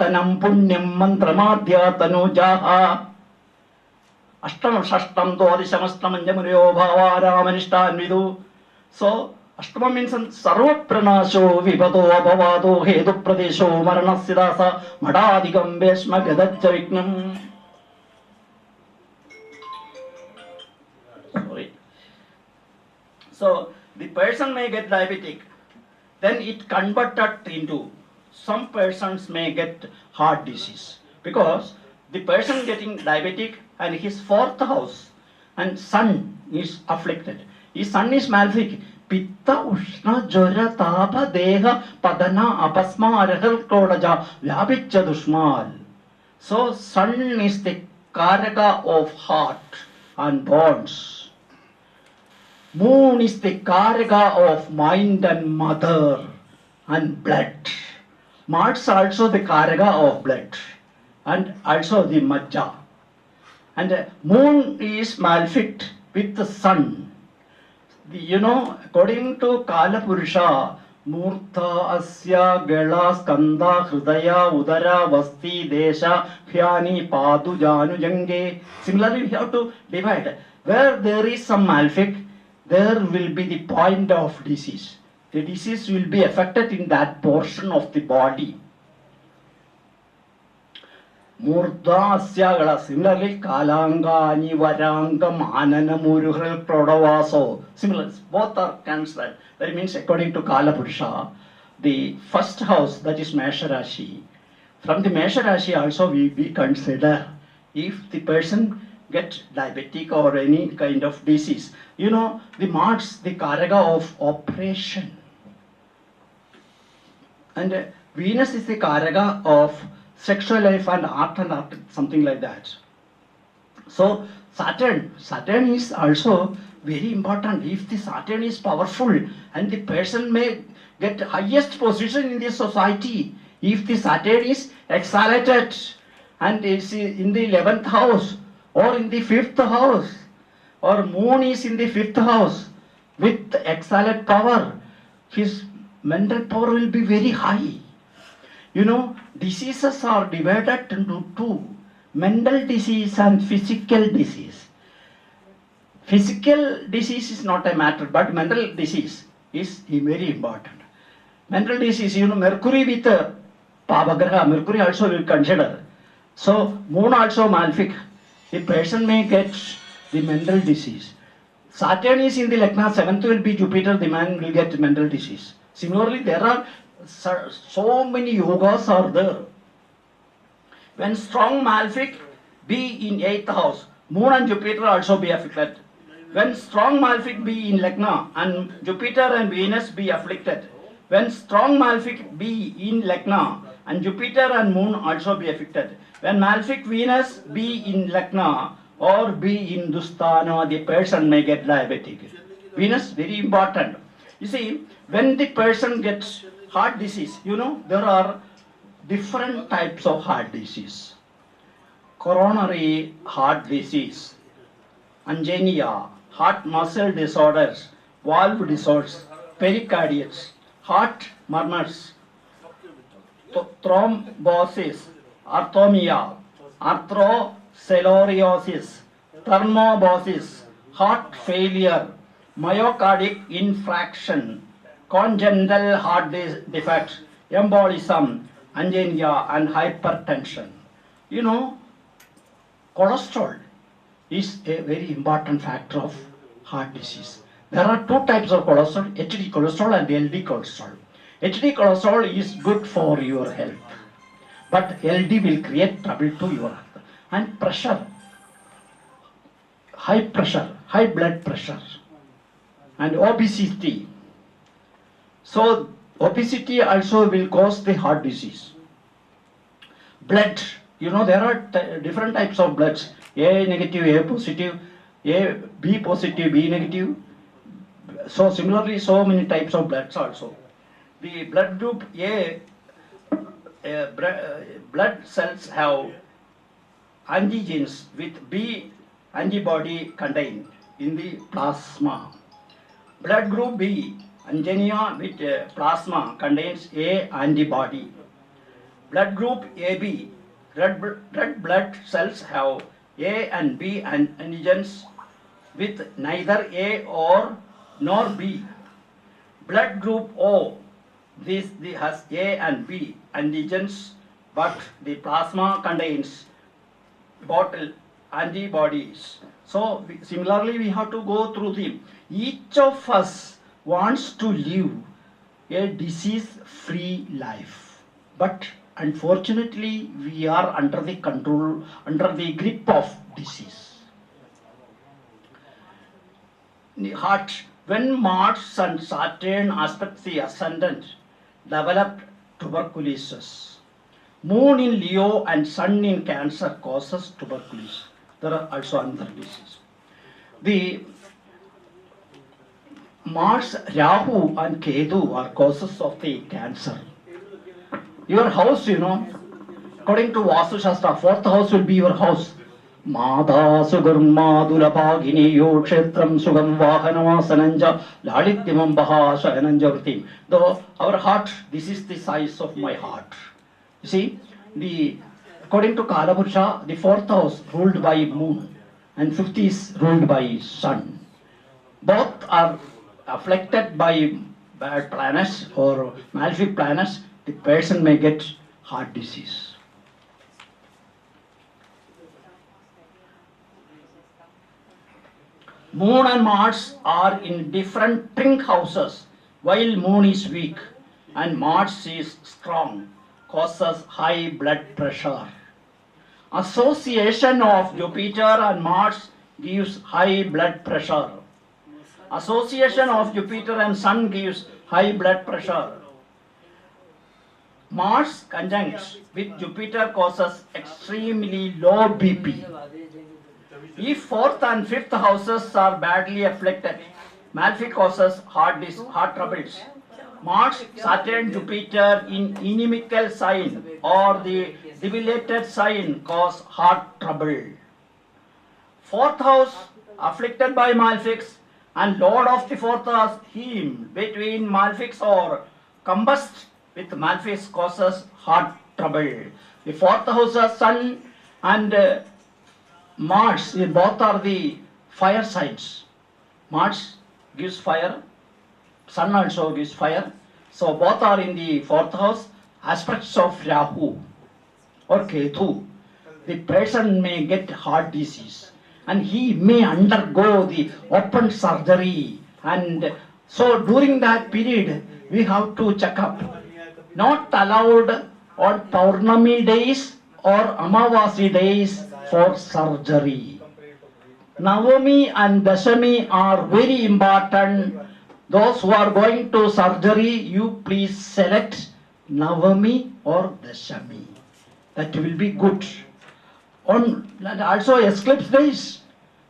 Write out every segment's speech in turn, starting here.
Sadanam Punyam Mantramadhya Tanujaha Ashtam Shashtam Dodishamastam Anjamuryo Bhava Ramanishta Vidu. So Ashtama means Sarva Pranasho Vipado Abhavado Hedu Pradesho Maranasidasa Madadikam Veshma Gadachaviknam. Sorry. So the person may get diabetic, then it converted into some persons may get heart disease because the person getting diabetic and his fourth house and sun is afflicted. His sun is malefic. Pitta Ushna Jara Tapa Deha Padana Apasma Arahal Kodaja Vyabicha Dushmal. So sun is the karaka of heart and bones. Moon is the karaka of mind and mother and blood. Mars also the karaka of blood and also the majja. And moon is malefic with the sun. According to Kala Purusha, Murtha, Asya, Gala, Skanda, Hridaya, Udara, Vasti, Desha, Hyani, Padu, Janu, Jange. Similarly, we have to divide. Where there is some malefic, there will be the point of disease. The disease will be affected in that portion of the body. Murda Asyagala, similarly, Kalanga, Nivaranga, Manana, Muruhal, Prodavaso. Similar, both are cancelled. That means, according to Kala Purusha, the first house, that is Mesha Rashi. From the Mesha Rashi also we consider if the person gets diabetic or any kind of disease. The Mars, the Karaga of operation. And Venus is the Karaga of sexual life and art, something like that. So Saturn is also very important. If the Saturn is powerful and the person may get highest position in the society, if the Saturn is exalted and is in the 11th house or in the 5th house, or moon is in the 5th house with exalted power, his mental power will be very high. Diseases are divided into two, mental disease and physical disease. Physical disease is not a matter, but mental disease is very important. Mental disease, Mercury with Pavagraha, Mercury also will consider. So, moon also malefic. The person may get the mental disease. Saturn is in the Lagna, 7th will be Jupiter, the man will get mental disease. Similarly, there are so many yogas are there. When strong malefic be in 8th house, moon and Jupiter also be afflicted. When strong malefic be in Lagna and Jupiter and Venus be afflicted. When strong malefic be in Lagna and Jupiter and moon also be afflicted. When malefic Venus be in Lagna or be in Dusthana, the person may get diabetic. Venus, very important. You see, when the person gets heart disease, there are different types of heart disease. Coronary heart disease, angina, heart muscle disorders, valve disorders, pericarditis, heart murmurs, thrombosis, arrhythmia, arthrosclerosis, thrombosis, heart failure, myocardic infarction, congenital heart defects, embolism, angina and hypertension. Cholesterol is a very important factor of heart disease. There are two types of cholesterol, HD cholesterol and LD cholesterol. HD cholesterol is good for your health, but LD will create trouble to your health. And pressure, high blood pressure, and obesity. So obesity also will cause the heart disease. Blood, there are different types of bloods. A negative, A positive, B positive, B negative. So similarly, so many types of bloods also. The blood group A, blood cells have antigens with B antibody contained in the plasma. Blood group B, angina with plasma contains A antibody. Blood group AB, red blood cells have A and B antigens with neither A or nor B. Blood group O, this has A and B antigens, but the plasma contains bottle antibodies. So similarly, we have to go through them. Each of us wants to live a disease-free life, but unfortunately, we are under the control, under the grip of disease. The heart, when Mars and Saturn aspect the ascendant, developed tuberculosis. Moon in Leo and Sun in Cancer causes tuberculosis. There are also another diseases. The Mars, Rahu and Ketu are causes of the cancer. Your house, according to Vastu Shastra, fourth house will be your house. Mada Sugurmadulapagini Yokshetram Sugam Vahanavasananja Lalityamam Bahashayananja Vritim. Though our heart, this is the size of my heart. You see, according to Kalapurusha, the fourth house ruled by moon and fifth is ruled by sun. Both are afflicted by bad planets or malefic planets. The person may get heart disease. Moon and Mars are in different trinc houses, while Moon is weak and Mars is strong, causes high blood pressure. Association of Jupiter and Mars gives high blood pressure. Association of Jupiter and Sun gives high blood pressure. Mars conjunct with Jupiter causes extremely low BP. If fourth and fifth houses are badly afflicted, malefic causes heart troubles. Mars, Saturn, Jupiter in inimical sign or the debilitated sign cause heart trouble. Fourth house afflicted by malefics and lord of the fourth house, him between malefics or combust with malefics causes heart trouble. The fourth house is Sun and Mars, both are the fire signs. Mars gives fire, Sun also gives fire. So both are in the fourth house. Aspects of Rahu or Ketu. The person may get heart disease and he may undergo the open surgery. And so during that period, we have to check up. Not allowed on Paurnami days or Amavasi days for surgery. Navami and Dashami are very important. Those who are going to surgery, you please select Navami or Dashami. That will be good. On also eclipse days,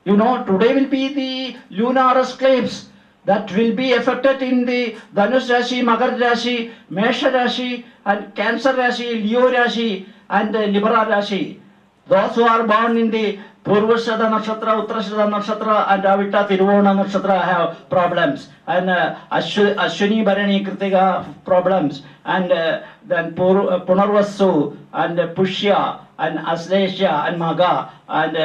today will be the lunar eclipse that will be affected in the Dhanush Rashi, Magar Rashi, Mesha Rashi and Cancer Rashi, Leo Rashi and Libra Rashi. Those who are born in the Purvashada Nakshatra, Uttarashada Nakshatra and Avita Tiruvona Nakshatra have problems. And Ashwini Bharani Kritika problems. And then Punarvasu and Pushya and Aslesha and Maga and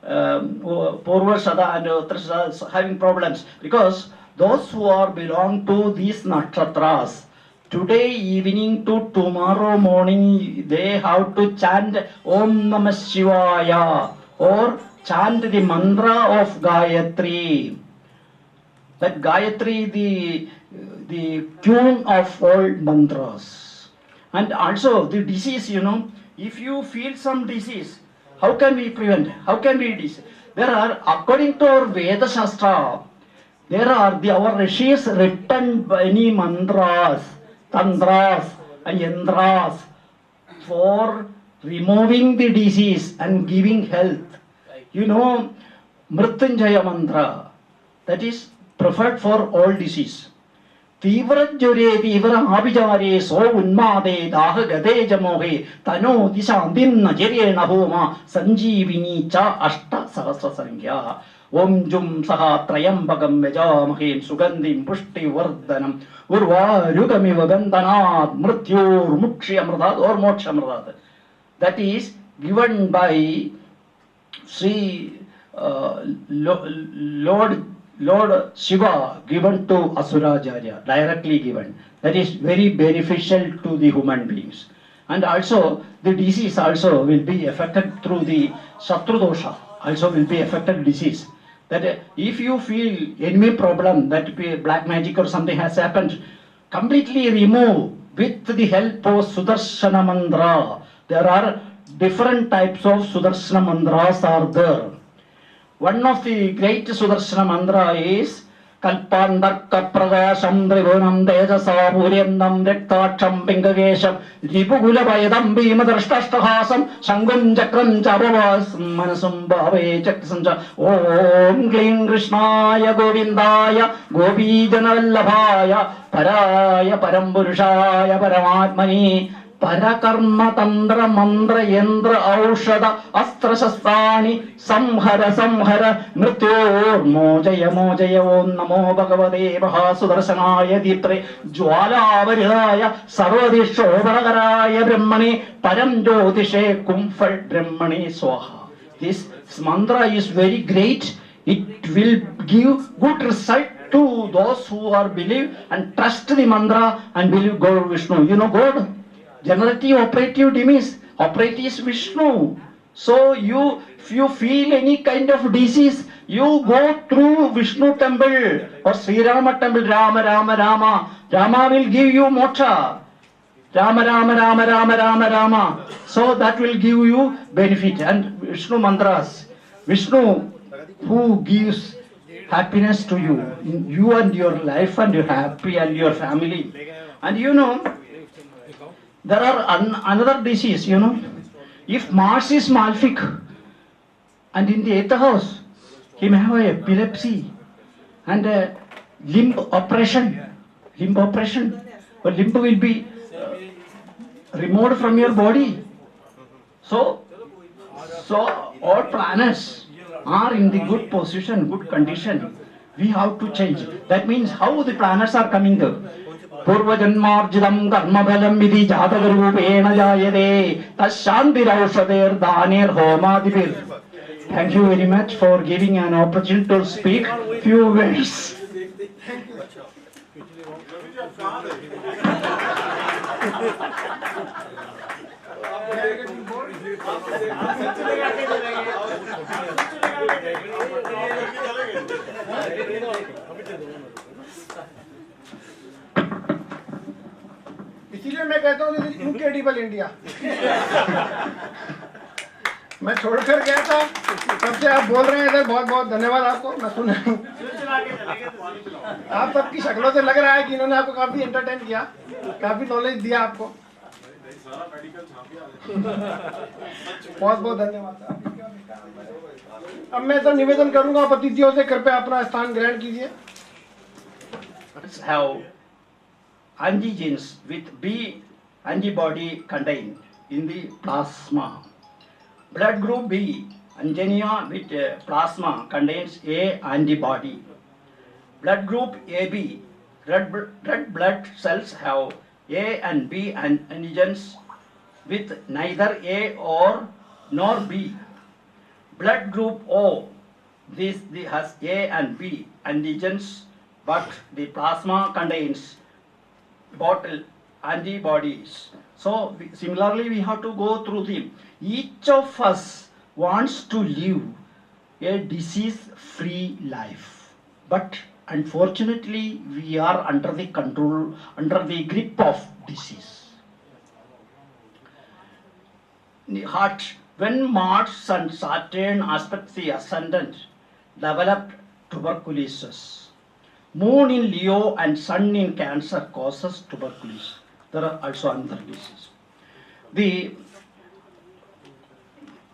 Purvashada and Uttarashada having problems. Because those who are belong to these nakshatras, today evening to tomorrow morning, they have to chant Om Namah Shivaya or chant the mantra of Gayatri. That Gayatri, the tune of all mantras. And also the disease, if you feel some disease, how can we prevent? How can we disease? There are, according to our Veda Shastra, there are our rishis written many mantras, tantras and yantras for removing the disease and giving health. Mrityunjaya mantra, that is preferred for all disease. തീവ്രജ്വരേ തീവ്രമാഭിചാരേ സോ ഉന്മാദേ ദാഹഗതേ ജമോഹേ തനോ ദിശാന്തിന്ന ജരേണ ഹോമ സഞ്ജീവിനി ച അഷ്ടസഹസ്രസംഖ്യ. ഓം ജും സഹ ത്രയംബകം യജാമഹേ സുഗന്ധിം പുഷ്ടിവർദ്ധനം ഉർവാരുകമിവ ബന്ധനാത് മൃത്യോർമുക്ഷ്യമൃതാത് ഓർ മോക്ഷമൃതാത്. That is given by Sri Lord Shiva, given to Asuracharya, directly given. That is very beneficial to the human beings. And also the disease also will be affected through the Shatru dosha, also will be affected disease. That if you feel enemy problem, that black magic or something has happened, completely remove with the help of Sudarshana mantra. There are different types of Sudarshana mantras are there. One of the great Sudarshana mantra is Kalpandarka Pradasham Tribunam Tejasa Puryandam Rektaksham Pingagesham Ripugula Vayadam Bhimadrashtastahasam Sangam Chakram Chabavas Manasam Bhave Chaksancha. Om Kling Krishnaya Govindaya Gopijanavallabhaya Paraya Parampurushaya Paramatmani പരകർമ്മ തന്ത്ര മന്ത്ര യന്ത്ര ഔഷധ അസ്ത്രശസ്ത്രാണി സംഹര സംഹര മൃത്യോർമോചയ മോചയ. ഓം നമോ ഭഗവതേ മഹാസുദർശനായ ദീപ്തേ ജ്വാലാവരിതായ സർവദിക്ഷോപരകരായ ബ്രഹ്മണി പരം ജ്യോതിഷേ കുംഫൽ ബ്രഹ്മണി സ്വാഹ. This mantra is very great. It will give good result to those who are believe and trust the mantra and believe God Vishnu. You know God? Generative operative demise, operative is Vishnu. So if you feel any kind of disease, you go through Vishnu temple or Sri Rama temple. Rama Rama Rama, Rama will give you moksha. Rama Rama Rama Rama Rama Rama. So that will give you benefit. And Vishnu mantras, Vishnu who gives happiness to you, you and your life and your happy and your family. And you know, there are another disease, you know. If Mars is malefic and in the 8th house, he may have epilepsy and limb oppression. Or limb will be removed from your body. So all planets are in the good position, good condition. We have to change. That means how the planets are coming there. പൂർവജന്മാർജിതം കർമ്മഫലം വിധി ജാതകരൂപേണ ജായതേ തശാന്തിരൗഷധേർ ദാനേർ ഹോമാദിഭിർ. Thank you very much for giving an opportunity to speak few words. इसीलिए मैं कहता हूँ incredible India. मैं छोड़कर गया था, तब से आप बोल रहे हैं इधर. बहुत बहुत धन्यवाद आपको. मैं सुन रहा हूँ, आप सबकी शक्लों से लग रहा है कि इन्होंने आपको काफी एंटरटेन किया, काफी नॉलेज दिया आपको. बहुत बहुत धन्यवाद. अब मैं तो निवेदन करूंगा आप अतिथियों से, कृपया अपना स्थान ग्रहण कीजिए. Antigens with B antibody contained in the plasma. Blood group B, angina with plasma contains A antibody. Blood group AB, red blood cells have A and B antigens with neither A or nor B. Blood group O, this has A and B antigens, but the plasma contains bottle antibodies. So similarly we have to go through them. Each of us wants to live a disease free life, but unfortunately we are under the control, under the grip of disease. The heart, when Mars and Saturn aspects the ascendant, developed tuberculosis. Moon in Leo and Sun in Cancer causes tuberculosis. There are also other diseases. The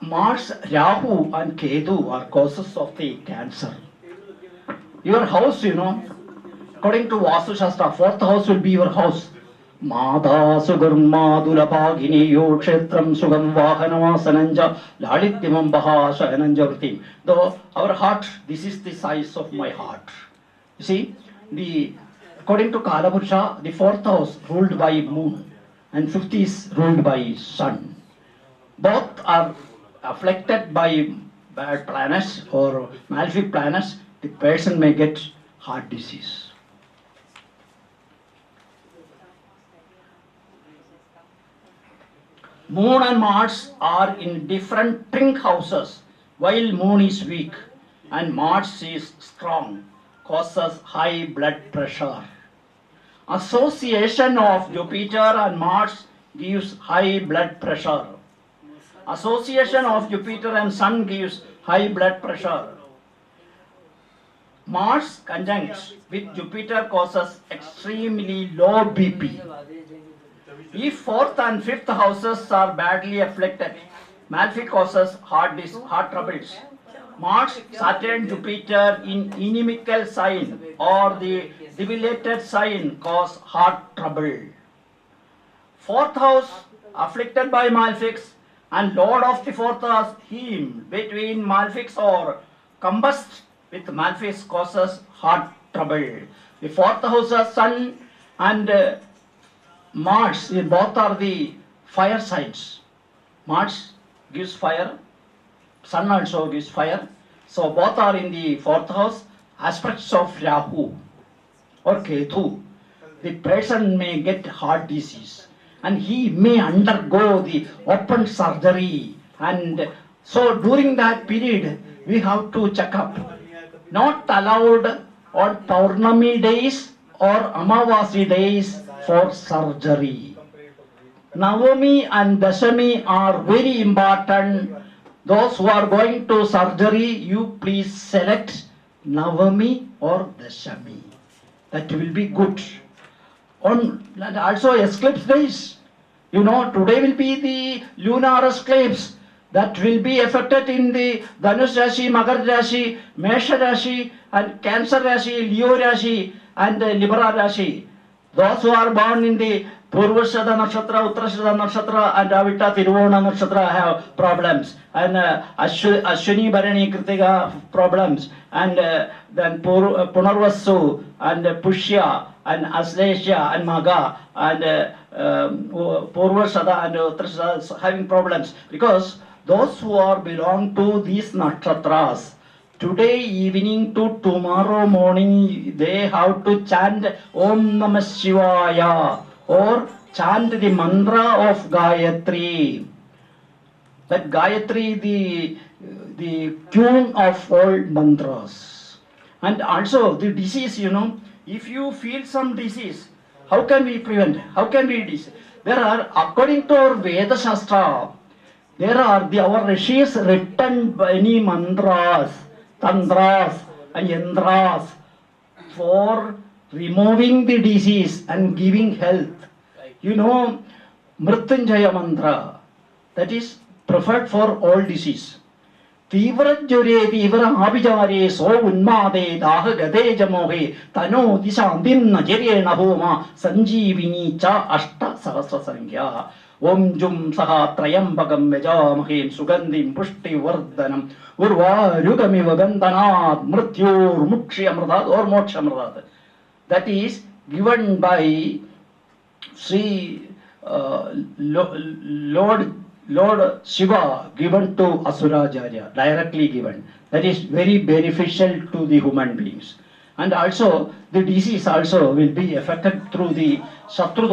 Mars, Rahu and Ketu are causes of the cancer. Your house, you know, according to Vastu Shastra, fourth house will be your house. Mada Sugurmadulapaginiyo Kshetram Sugam Vahanavasananja Lalityamam Bahashayananja Vritim. Though our heart, this is the size of my heart. You see, according to Kalapurusha, the fourth house ruled by moon and fifth is ruled by sun. Both are afflicted by bad planets or malefic planets. The person may get heart disease. Moon and Mars are in different pink houses, while Moon is weak and Mars is strong, causes high blood pressure. Association of Jupiter and Mars gives high blood pressure. Association of Jupiter and Sun gives high blood pressure. Mars conjunct with Jupiter causes extremely low BP. If fourth and fifth houses are badly afflicted, malefic causes heart troubles. Mars, Saturn, Jupiter in inimical sign or the debilitated sign cause heart trouble. Fourth house afflicted by malefics and lord of the fourth house, him between malefics or combust with malefics causes heart trouble. The fourth house is Sun and Mars, both are the fire signs. Mars gives fire, Sun also gives fire. So both are in the fourth house, aspects of Rahu or Ketu. The person may get heart disease and he may undergo the open surgery. And so during that period, we have to check up. Not allowed on Paurnami days or Amavasi days for surgery. Navami and Dashami are very important. Those who are going to surgery, you please select Navami or Dashami. That will be good. On also eclipse days, today will be the lunar eclipse. That will be affected in the Dhanush Rashi, Magar Rashi, Mesha Rashi, and Cancer Rashi, Leo Rashi, and Libra Rashi. Those who are born in the Purvashada Nakshatra, Uttarashada Nakshatra, and Avita Tiruvona Nakshatra have problems, and Ashwini Bharani Kritika problems, and then Punarvasu, and Pushya, and Aslesha, and Maga, and Purvashada and Uttarashada having problems, because those who are belong to these nakshatras, today evening to tomorrow morning, they have to chant Om Namah Shivaya or chant the mantra of Gayatri. That Gayatri, the tune of all mantras. And also the disease, if you feel some disease, how can we prevent? How can we disease? There are, according to our Veda Shastra, there are our rishis written many mantras, tantras and yantras for removing the disease and giving health. Mrityunjaya mantra, that is preferred for all disease. Tivra jure tivra abhijare so unmade daha gade jamohe tano dishandim najere nahoma sanjeevini cha ashta sahasra sankhya. Om Jum Saha Trayambagam Vajamahim Sugandim Pushti Vardhanam Urvarugamiva Gandhanat Mrityur Mukshiyamradat or Mokshamradat. That is given by Sri Lord Shiva, given to Asurajarya, directly given. That is very beneficial to the human beings. And also the disease also will be affected through the Shatru